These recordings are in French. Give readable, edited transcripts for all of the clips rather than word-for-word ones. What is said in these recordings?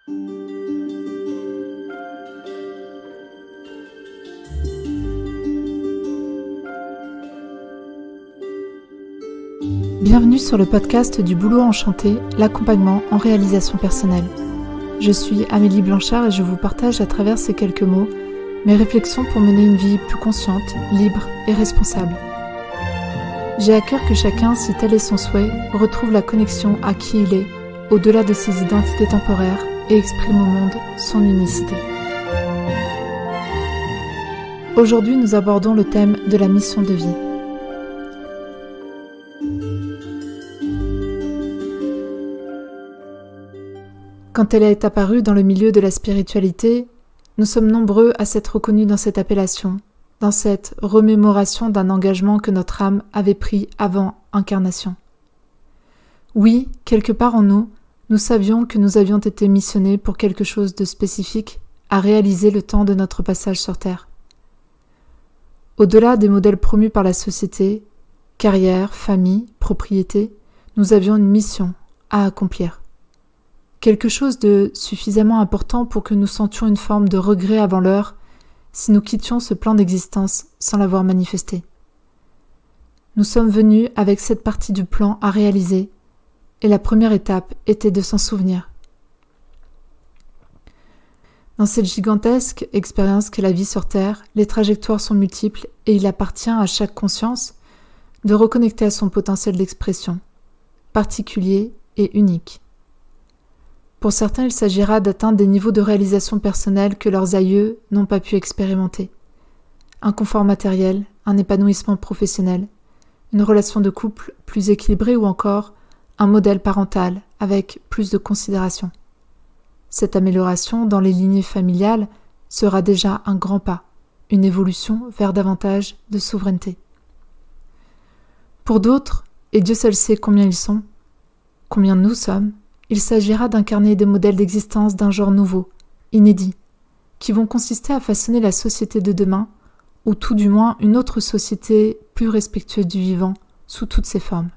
Bienvenue sur le podcast du Boulot Enchanté, l'accompagnement en réalisation personnelle. Je suis Amélie Blanchard et je vous partage à travers ces quelques mots mes réflexions pour mener une vie plus consciente, libre et responsable. J'ai à cœur que chacun, si tel est son souhait, retrouve la connexion à qui il est, au-delà de ses identités temporaires et exprime au monde son unicité. Aujourd'hui, nous abordons le thème de la mission de vie. Quand elle est apparue dans le milieu de la spiritualité, nous sommes nombreux à s'être reconnus dans cette appellation, dans cette remémoration d'un engagement que notre âme avait pris avant incarnation. Oui, quelque part en nous, nous savions que nous avions été missionnés pour quelque chose de spécifique à réaliser le temps de notre passage sur Terre. Au-delà des modèles promus par la société, carrière, famille, propriété, nous avions une mission à accomplir. Quelque chose de suffisamment important pour que nous sentions une forme de regret avant l'heure si nous quittions ce plan d'existence sans l'avoir manifesté. Nous sommes venus avec cette partie du plan à réaliser, et la première étape était de s'en souvenir. Dans cette gigantesque expérience qu'est la vie sur Terre, les trajectoires sont multiples et il appartient à chaque conscience de reconnecter à son potentiel d'expression, particulier et unique. Pour certains, il s'agira d'atteindre des niveaux de réalisation personnelle que leurs aïeux n'ont pas pu expérimenter. Un confort matériel, un épanouissement professionnel, une relation de couple plus équilibrée ou encore un modèle parental avec plus de considération. Cette amélioration dans les lignées familiales sera déjà un grand pas, une évolution vers davantage de souveraineté. Pour d'autres, et Dieu seul sait combien ils sont, combien nous sommes, il s'agira d'incarner des modèles d'existence d'un genre nouveau, inédit, qui vont consister à façonner la société de demain, ou tout du moins une autre société plus respectueuse du vivant sous toutes ses formes.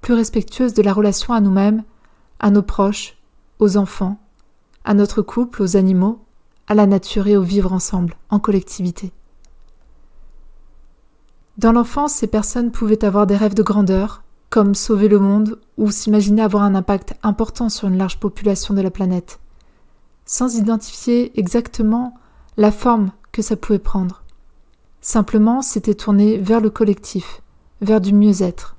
Plus respectueuse de la relation à nous-mêmes, à nos proches, aux enfants, à notre couple, aux animaux, à la nature et au vivre ensemble, en collectivité. Dans l'enfance, ces personnes pouvaient avoir des rêves de grandeur, comme sauver le monde ou s'imaginer avoir un impact important sur une large population de la planète, sans identifier exactement la forme que ça pouvait prendre. Simplement, c'était tourné vers le collectif, vers du mieux-être.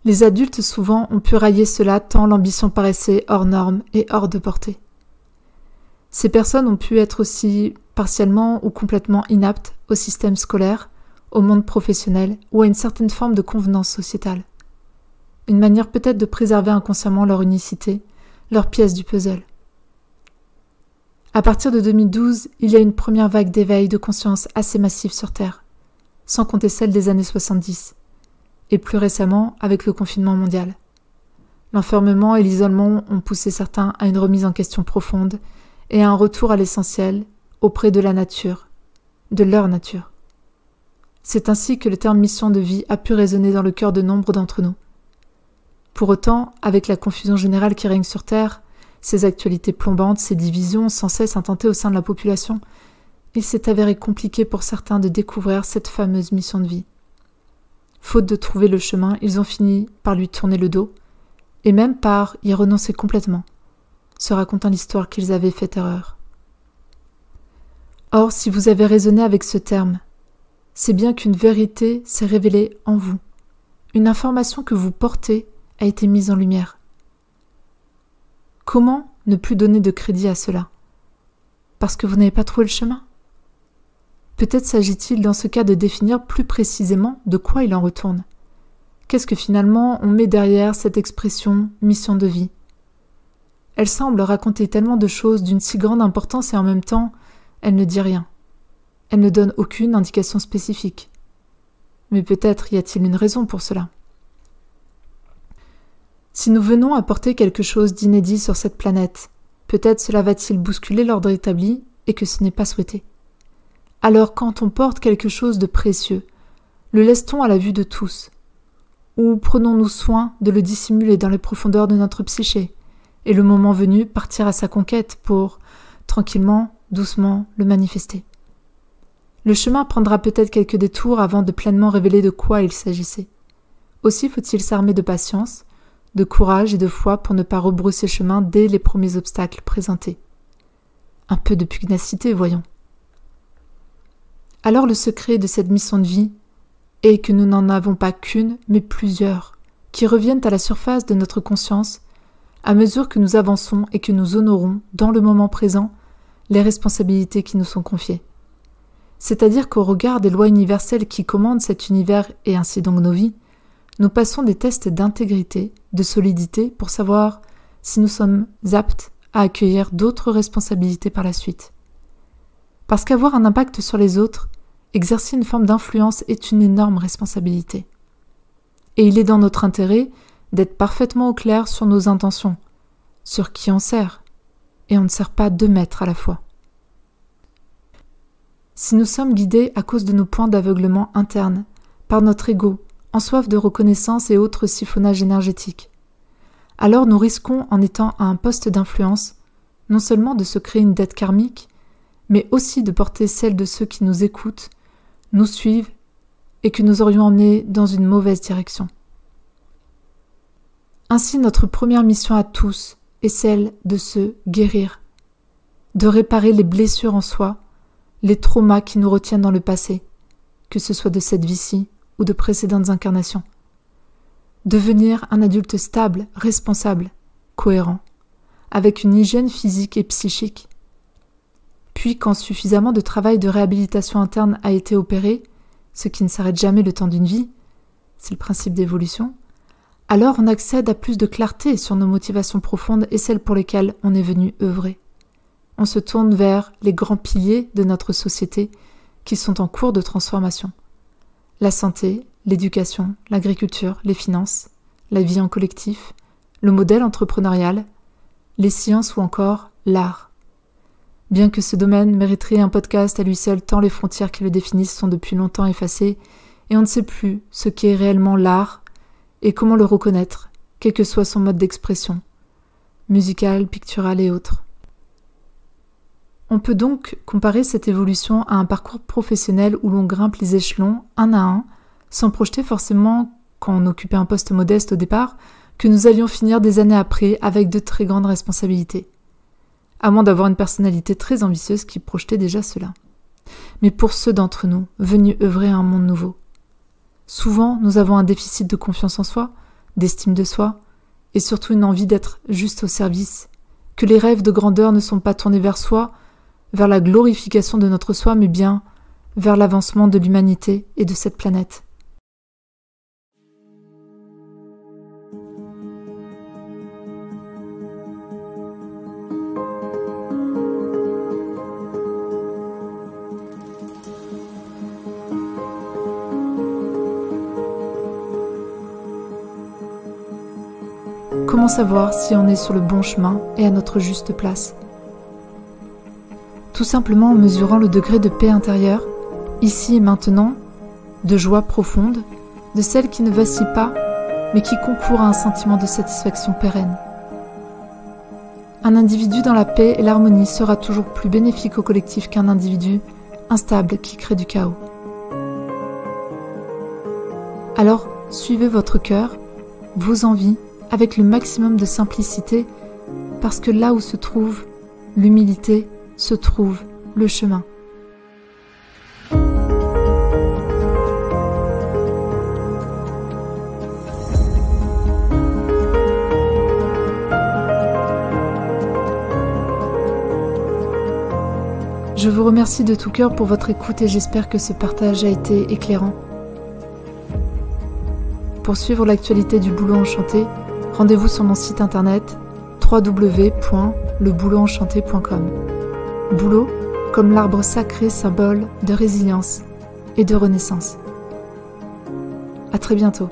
Les adultes souvent ont pu railler cela tant l'ambition paraissait hors norme et hors de portée. Ces personnes ont pu être aussi partiellement ou complètement inaptes au système scolaire, au monde professionnel ou à une certaine forme de convenance sociétale. Une manière peut-être de préserver inconsciemment leur unicité, leur pièce du puzzle. À partir de 2012, il y a une première vague d'éveil de conscience assez massive sur Terre, sans compter celle des années 70, et plus récemment avec le confinement mondial. L'enfermement et l'isolement ont poussé certains à une remise en question profonde et à un retour à l'essentiel auprès de la nature, de leur nature. C'est ainsi que le terme mission de vie a pu résonner dans le cœur de nombre d'entre nous. Pour autant, avec la confusion générale qui règne sur Terre, ces actualités plombantes, ces divisions sans cesse intentées au sein de la population, il s'est avéré compliqué pour certains de découvrir cette fameuse mission de vie. Faute de trouver le chemin, ils ont fini par lui tourner le dos, et même par y renoncer complètement, se racontant l'histoire qu'ils avaient fait erreur. Or, si vous avez raisonné avec ce terme, c'est bien qu'une vérité s'est révélée en vous. Une information que vous portez a été mise en lumière. Comment ne plus donner de crédit à cela? Parce que vous n'avez pas trouvé le chemin? Peut-être s'agit-il dans ce cas de définir plus précisément de quoi il en retourne. Qu'est-ce que finalement on met derrière cette expression « mission de vie » ? Elle semble raconter tellement de choses d'une si grande importance et en même temps, elle ne dit rien. Elle ne donne aucune indication spécifique. Mais peut-être y a-t-il une raison pour cela. Si nous venons apporter quelque chose d'inédit sur cette planète, peut-être cela va-t-il bousculer l'ordre établi et que ce n'est pas souhaité. Alors quand on porte quelque chose de précieux, le laisse-t-on à la vue de tous? Ou prenons-nous soin de le dissimuler dans les profondeurs de notre psyché, et le moment venu partir à sa conquête pour, tranquillement, doucement, le manifester. Le chemin prendra peut-être quelques détours avant de pleinement révéler de quoi il s'agissait. Aussi faut-il s'armer de patience, de courage et de foi pour ne pas rebrousser chemin dès les premiers obstacles présentés. Un peu de pugnacité, voyons. Alors le secret de cette mission de vie est que nous n'en avons pas qu'une, mais plusieurs, qui reviennent à la surface de notre conscience à mesure que nous avançons et que nous honorons, dans le moment présent, les responsabilités qui nous sont confiées. C'est-à-dire qu'au regard des lois universelles qui commandent cet univers et ainsi donc nos vies, nous passons des tests d'intégrité, de solidité pour savoir si nous sommes aptes à accueillir d'autres responsabilités par la suite. Parce qu'avoir un impact sur les autres, exercer une forme d'influence est une énorme responsabilité. Et il est dans notre intérêt d'être parfaitement au clair sur nos intentions, sur qui on sert, et on ne sert pas 2 mètres à la fois. Si nous sommes guidés à cause de nos points d'aveuglement internes, par notre ego, en soif de reconnaissance et autres siphonnages énergétiques, alors nous risquons, en étant à un poste d'influence, non seulement de se créer une dette karmique, mais aussi de porter celle de ceux qui nous écoutent, nous suivent et que nous aurions emmenés dans une mauvaise direction. Ainsi, notre première mission à tous est celle de se guérir, de réparer les blessures en soi, les traumas qui nous retiennent dans le passé, que ce soit de cette vie-ci ou de précédentes incarnations. Devenir un adulte stable, responsable, cohérent, avec une hygiène physique et psychique. Puis, quand suffisamment de travail de réhabilitation interne a été opéré, ce qui ne s'arrête jamais le temps d'une vie, c'est le principe d'évolution, alors on accède à plus de clarté sur nos motivations profondes et celles pour lesquelles on est venu œuvrer. On se tourne vers les grands piliers de notre société qui sont en cours de transformation. La santé, l'éducation, l'agriculture, les finances, la vie en collectif, le modèle entrepreneurial, les sciences ou encore l'art. Bien que ce domaine mériterait un podcast à lui seul tant les frontières qui le définissent sont depuis longtemps effacées et on ne sait plus ce qu'est réellement l'art et comment le reconnaître, quel que soit son mode d'expression, musical, pictural et autres. On peut donc comparer cette évolution à un parcours professionnel où l'on grimpe les échelons un à un, sans projeter forcément, quand on occupait un poste modeste au départ, que nous allions finir des années après avec de très grandes responsabilités. À moins d'avoir une personnalité très ambitieuse qui projetait déjà cela. Mais pour ceux d'entre nous, venus œuvrer à un monde nouveau, souvent nous avons un déficit de confiance en soi, d'estime de soi, et surtout une envie d'être juste au service, que les rêves de grandeur ne sont pas tournés vers soi, vers la glorification de notre soi, mais bien vers l'avancement de l'humanité et de cette planète. Comment savoir si on est sur le bon chemin et à notre juste place ? Tout simplement en mesurant le degré de paix intérieure, ici et maintenant, de joie profonde, de celle qui ne vacille pas, mais qui concourt à un sentiment de satisfaction pérenne. Un individu dans la paix et l'harmonie sera toujours plus bénéfique au collectif qu'un individu instable qui crée du chaos. Alors, suivez votre cœur, vos envies, avec le maximum de simplicité, parce que là où se trouve l'humilité, se trouve le chemin. Je vous remercie de tout cœur pour votre écoute et j'espère que ce partage a été éclairant. Pour suivre l'actualité du Boulot Enchanté, rendez-vous sur mon site internet www.leboulotenchanté.com. Boulot comme l'arbre sacré symbole de résilience et de renaissance. À très bientôt.